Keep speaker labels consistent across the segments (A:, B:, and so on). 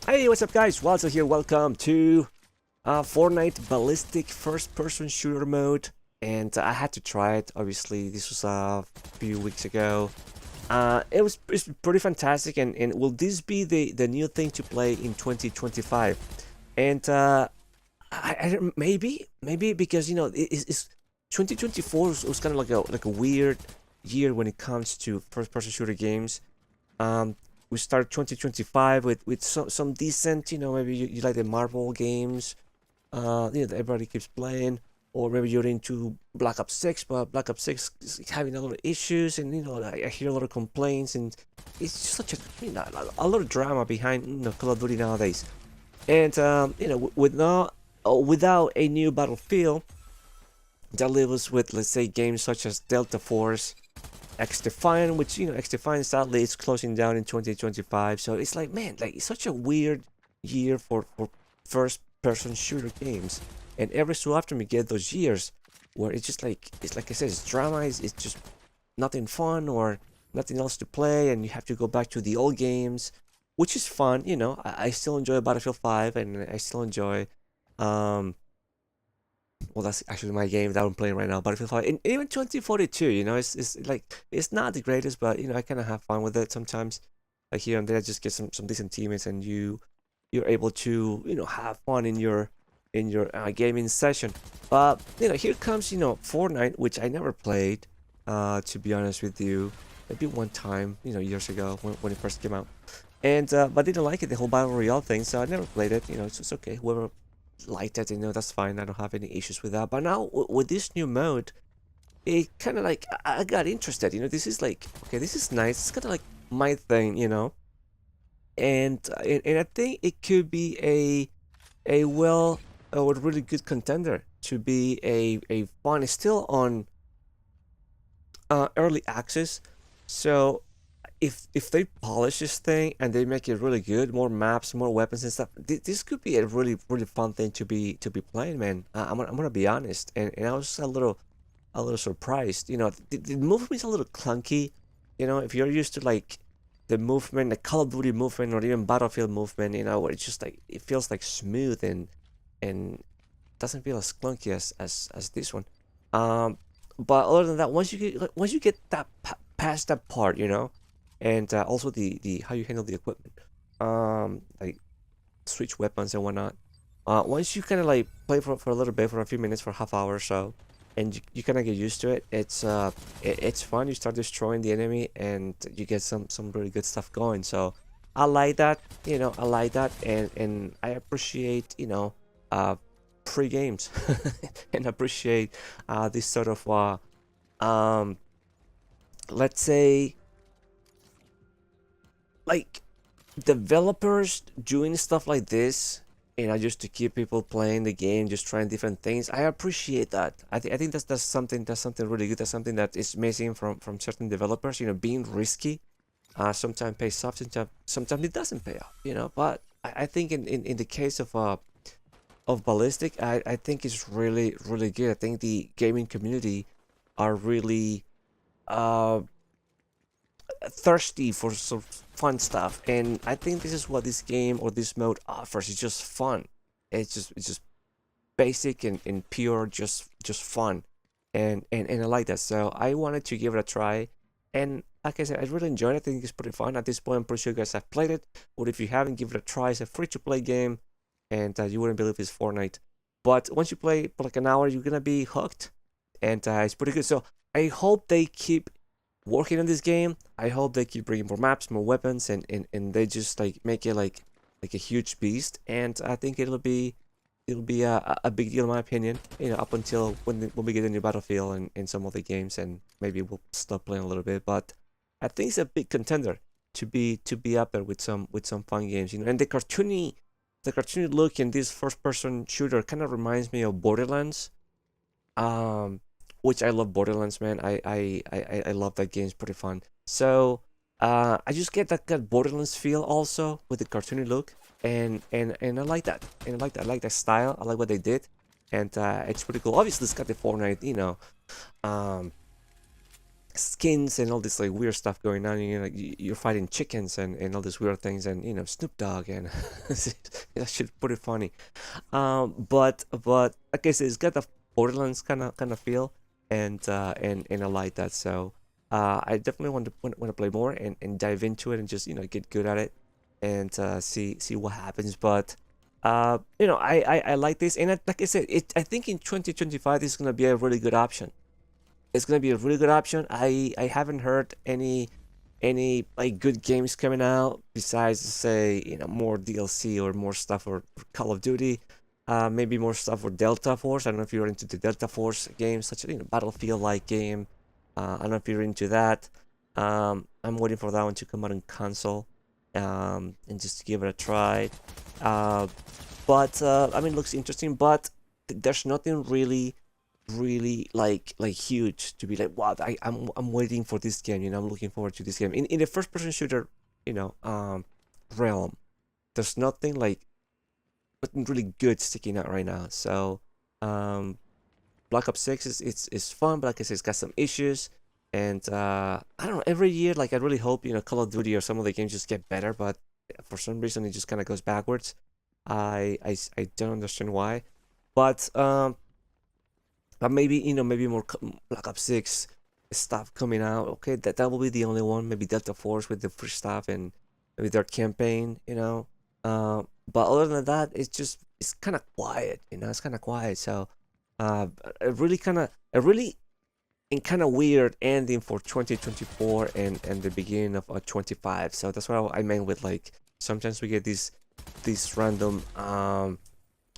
A: Hey, what's up guys? Walter here. Welcome to Fortnite Ballistic first-person shooter mode. And I had to try it. Obviously, this was a few weeks ago. It's pretty fantastic. And will this be the new thing to play in 2025? And maybe because it's 2024 was kind of like a weird year when it comes to first-person shooter games. We start 2025 with some decent, maybe you like the Marvel games, that everybody keeps playing, or maybe you're into Black Ops 6, but Black Ops 6 is having a lot of issues, and I hear a lot of complaints, and it's just such a lot of drama behind Call of Duty nowadays, and without a new Battlefield, that leaves us with, let's say, games such as Delta Force, X-Defiant, which, X-Defiant sadly is closing down in 2025. So it's like, man, like, it's such a weird year for first-person shooter games. And every so often we get those years where it's like I said, it's drama, it's just nothing fun or nothing else to play, and you have to go back to the old games, which is fun, I still enjoy Battlefield 5, and I still enjoy, well, that's actually my game that I'm playing right now, Battlefield 5. And even 2042, it's like, it's not the greatest, but, I kind of have fun with it sometimes. Like here and there, just get some decent teammates, and you're able to, have fun in your gaming session. But, here comes, Fortnite, which I never played, to be honest with you. Maybe one time, years ago when it first came out. And, but I didn't like it, the whole Battle Royale thing, so I never played it. It's okay. Whoever liked it, that's fine. I don't have any issues with that. But now with this new mode, it kind of like, I got interested. This is like, okay, this is nice. It's kind of like my thing, and I think it could be a really good contender to be a fun. It's still on early access, so if they polish this thing and they make it really good, more maps, more weapons and stuff, this could be a really fun thing to be playing, man. I'm gonna be honest, and I was a little surprised. The movement's a little clunky. If you're used to like the movement, the Call of Duty movement, or even Battlefield movement, where it's just like it feels like smooth and doesn't feel as clunky as this one. But other than that, once you get that past that part, and also the how you handle the equipment, like switch weapons and whatnot. Once you kind of like play for a little bit, for a few minutes, for a half hour or so, and you kind of get used to it, it's fun. You start destroying the enemy, and you get some really good stuff going. So I like that, I like that, and I appreciate, pre-games and appreciate this sort of let's say, like, developers doing stuff like this, just to keep people playing the game, just trying different things. I appreciate that. I think that's something really good. That's something that is missing from certain developers. Being risky, sometimes pays off, sometimes it doesn't pay off. But I think in the case of Ballistic, I think it's really good. I think the gaming community are really thirsty for some fun stuff, and I think this is what this game or this mode offers. It's just fun. It's just basic and pure, just fun, and I like that. So I wanted to give it a try, and like I said, I really enjoyed it. I think it's pretty fun. At this point, I'm pretty sure you guys have played it, or if you haven't, give it a try. It's a free-to-play game, and you wouldn't believe it's Fortnite. But once you play for like an hour, you're gonna be hooked, and it's pretty good. So I hope they keep working on this game. I hope they keep bringing more maps, more weapons, and they just like make it like a huge beast. And I think it'll be a big deal in my opinion. Up until when we get a new Battlefield and some other games, and maybe we'll stop playing a little bit. But I think it's a big contender to be up there with some fun games. And the cartoony look in this first-person shooter kind of reminds me of Borderlands. Which I love Borderlands, man. I love that game. It's pretty fun. So I just get that Borderlands feel also with the cartoony look, and I like that. And I like that style. I like what they did, and it's pretty cool. Obviously, it's got the Fortnite, skins and all this like weird stuff going on. You know, like you're fighting chickens and all these weird things, and Snoop Dogg, and that shit pretty funny. But like I said, it's got the Borderlands kind of feel, and I like that. So I definitely want to play more and dive into it and just get good at it and see what happens. But I like this, and like I said, I think in 2025 this is gonna be a really good option. It's gonna be a really good option. I haven't heard any like good games coming out besides say more DLC or more stuff for Call of Duty. Maybe more stuff for Delta Force. I don't know if you're into the Delta Force games, such a Battlefield like game. I don't know if you're into that. I'm waiting for that one to come out on console, and just to give it a try. Uh, but I mean, it looks interesting. But there's nothing really like huge to be like, wow, I'm waiting for this game. I'm looking forward to this game. In the first person shooter, you know, um, realm, there's nothing really good sticking out right now. So, um, Black Ops 6 is fun, but like I said, it's got some issues. And I don't know, every year, like I really hope, Call of Duty or some of the games just get better, but for some reason it just kind of goes backwards. I don't understand why. But maybe maybe more Black Ops 6 stuff coming out. Okay, that will be the only one. Maybe Delta Force with the free stuff and maybe their campaign. But other than that, it's kind of quiet. It's kind of quiet. So uh, a really and kind of weird ending for 2024 and the beginning of 25. So that's what I meant with like sometimes we get these random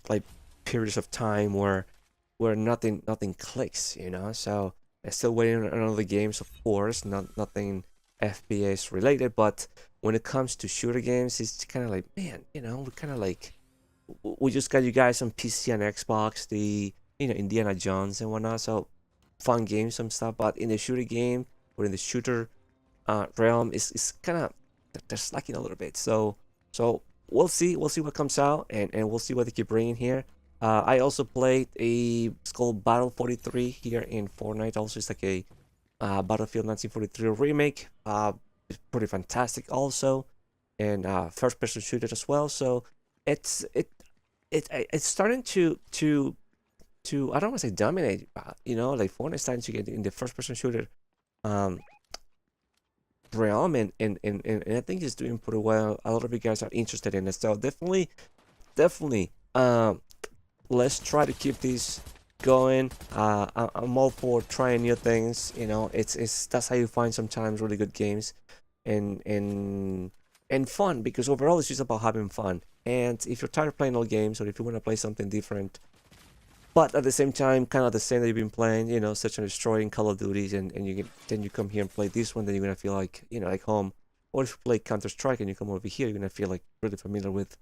A: like periods of time where nothing clicks. So I'm still waiting on other games, of course, nothing FPS related, but when it comes to shooter games, it's kind of like, man, we kind of like we just got you guys on PC and Xbox, the Indiana Jones and whatnot, so fun games, some stuff, but in the shooter game or in the shooter realm is kind of they're slacking a little bit. So we'll see what comes out, and we'll see what they keep bringing here. I also played it's called Battle 43 here in Fortnite. Also, it's like a Battlefield 1943 remake. It's pretty fantastic also, and first-person shooter as well. So it's it's starting to I don't want to say dominate. Like Fortnite starting to get in the first-person shooter um realm, and I think it's doing pretty well. A lot of you guys are interested in it, so definitely. Let's try to keep this going. I'm all for trying new things. It's that's how you find sometimes really good games, and fun, because overall it's just about having fun. And if you're tired of playing old games, or if you want to play something different, but at the same time kind of the same that you've been playing, such and destroying Call of Duties, and then you come here and play this one, then you're gonna feel like like home. Or if you play Counter Strike and you come over here, you're gonna feel like really familiar with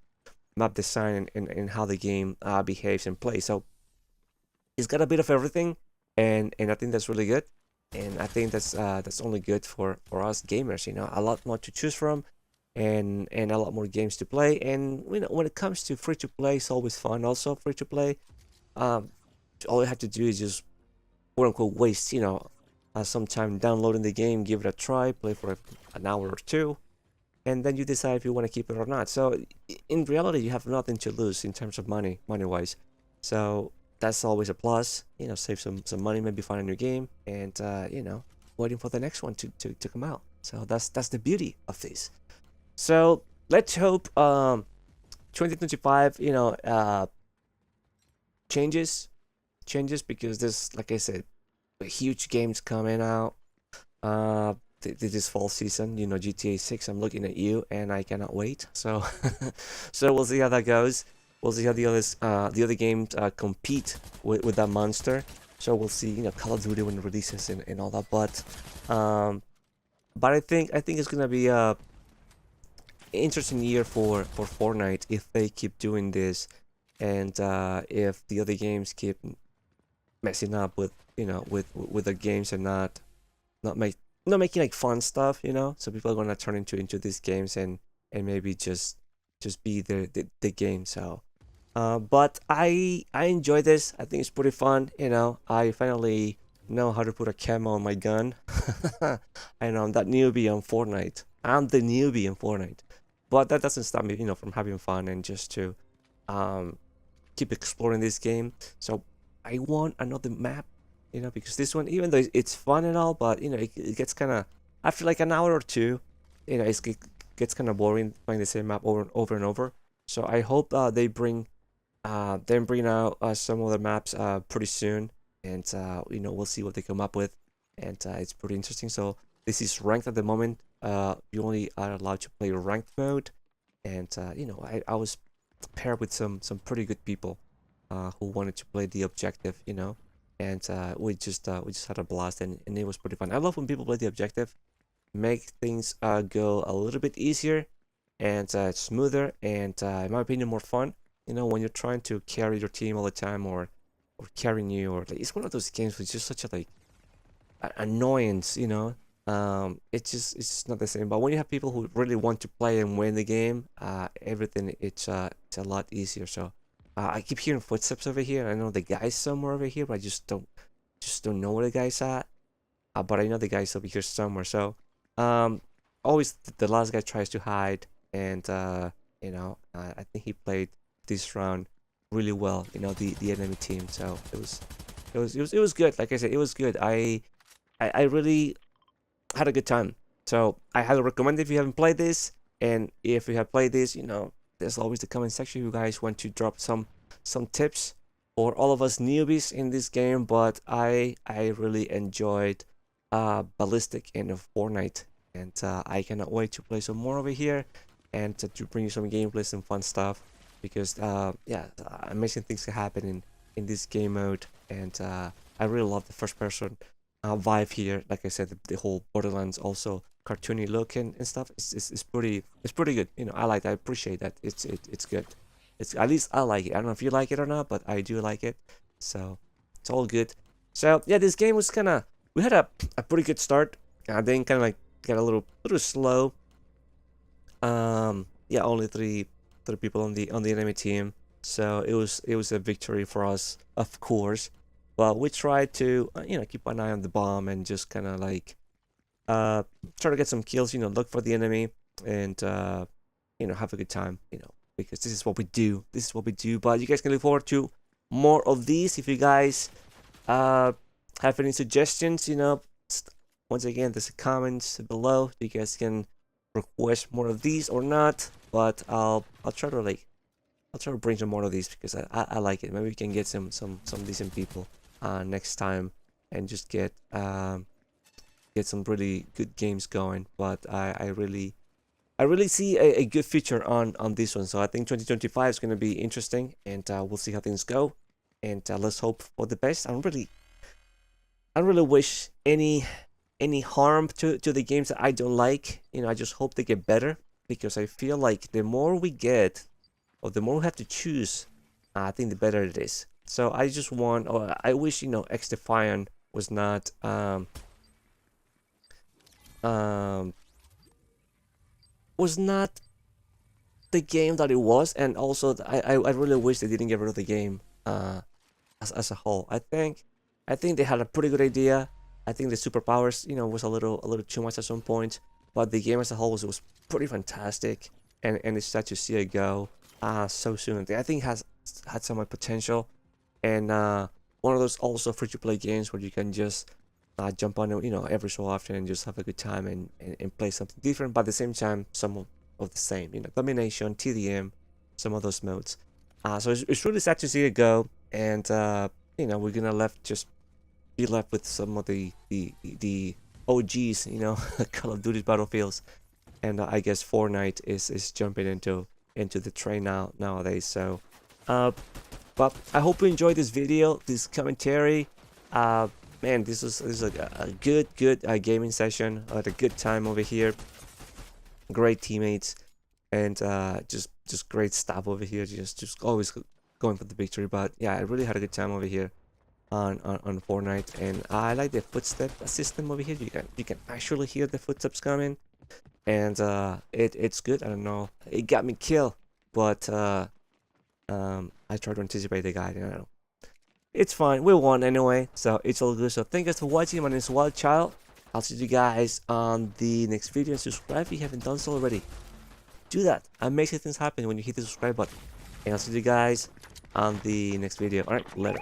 A: map design and how the game behaves and plays. So it's got a bit of everything, and I think that's really good. And I think that's only good for us gamers. A lot more to choose from, and a lot more games to play. And when it comes to free to play, it's always fun. Also, free to play, um, all you have to do is just quote unquote waste some time downloading the game, give it a try, play for an hour or two, and then you decide if you want to keep it or not. So in reality, you have nothing to lose in terms of money wise. So that's always a plus. Save some money, maybe find a new game, and waiting for the next one to come out. So that's the beauty of this. So let's hope 2025 changes, because there's, like I said, huge games coming out. Uh, this fall season, GTA 6. I'm looking at you, and I cannot wait. So, so we'll see how that goes. We'll see how the other games compete with that monster. So we'll see, Call of Duty when it releases and all that. But I think it's gonna be a interesting year for Fortnite if they keep doing this, and if the other games keep messing up with the games and not make not making like fun stuff. So people are gonna turn into these games, and maybe just be the game. So but I enjoy this. I think it's pretty fun. I finally know how to put a camo on my gun. I know I'm that newbie on Fortnite. I'm the newbie in Fortnite. But that doesn't stop me, from having fun and just to um, keep exploring this game. So I want another map, because this one, even though it's fun and all, but it gets kind of after like an hour or two, it gets kind of boring playing the same map over and over and over. So I hope they bring out some other maps pretty soon, and we'll see what they come up with, and it's pretty interesting. So this is ranked at the moment. You only are allowed to play ranked mode, and I was paired with some pretty good people who wanted to play the objective, and we just had a blast, and it was pretty fun. I love when people play the objective, make things go a little bit easier and smoother, and in my opinion more fun. When you're trying to carry your team all the time, or carrying you, or like, it's one of those games with just such a like annoyance. It's just not the same. But when you have people who really want to play and win the game, everything it's a lot easier. So I keep hearing footsteps over here. I know the guy's somewhere over here, but I just don't know where the guy's at. But I know the guy's over here somewhere. So um, always the last guy tries to hide, and I think he played this round really well. The enemy team. So it was good. Like I said, it was good. I really had a good time. So I highly recommend if you haven't played this, and if you have played this, there's always the comment section. You guys want to drop some tips for all of us newbies in this game, but I really enjoyed Ballistic and Fortnite, and I cannot wait to play some more over here, and to bring you some gameplay, some fun stuff, because yeah, amazing things can happen in this game mode, and I really love the first person vibe here. Like I said, the whole Borderlands also cartoony look and stuff. It's pretty good. I like that. I appreciate that. It's good. It's at least I like it. I don't know if you like it or not, but I do like it. So it's all good. So yeah, this game was kind of, we had a pretty good start. Then kind of like got a little slow. Yeah, only three people on the enemy team. So it was a victory for us, of course. But we tried to keep an eye on the bomb, and just kind of like try to get some kills. Look for the enemy, and have a good time. Because this is what we do. This is what we do. But you guys can look forward to more of these. If you guys have any suggestions, once again, there's a comments below. You guys can request more of these or not. But I'll try to bring some more of these, because I like it. Maybe we can get some decent people next time, and just get some really good games going. But I really see a good future on this one. So I think 2025 is going to be interesting, and we'll see how things go, and let's hope for the best. I don't really wish any harm to the games that I don't like. I just hope they get better, because I feel like the more we get, or the more we have to choose, I think the better it is. So I just want, or I wish, X Defiant was not was not the game that it was, and also I really wish they didn't get rid of the game as a whole. I think they had a pretty good idea. I think the superpowers, was a little too much at some point, but the game as a whole was pretty fantastic, and it's sad to see it go so soon. I think it has had some potential, and one of those also free-to-play games where you can just jump on it, every so often, and just have a good time, and play something different, but at the same time some of the same, domination, TDM, some of those modes. So it's really sad to see it go, and we're gonna be left with some of the OGs, Call of Duty Battlefields, and I guess Fortnite is jumping into the train nowadays. So but I hope you enjoyed this video, this commentary. Man, this is a good gaming session. I had a good time over here. Great teammates, and just great stuff over here. Just always going for the victory. But yeah, I really had a good time over here on Fortnite, and I like the footstep system over here. You can actually hear the footsteps coming, and it's good. I don't know, it got me killed, but I tried to anticipate the guy. It's fine. We won anyway, so it's all good. So thank you guys for watching. My name is Wild Child. I'll see you guys on the next video. And subscribe if you haven't done so already. Do that. Amazing things happen when you hit the subscribe button. And I'll see you guys on the next video. Alright, later.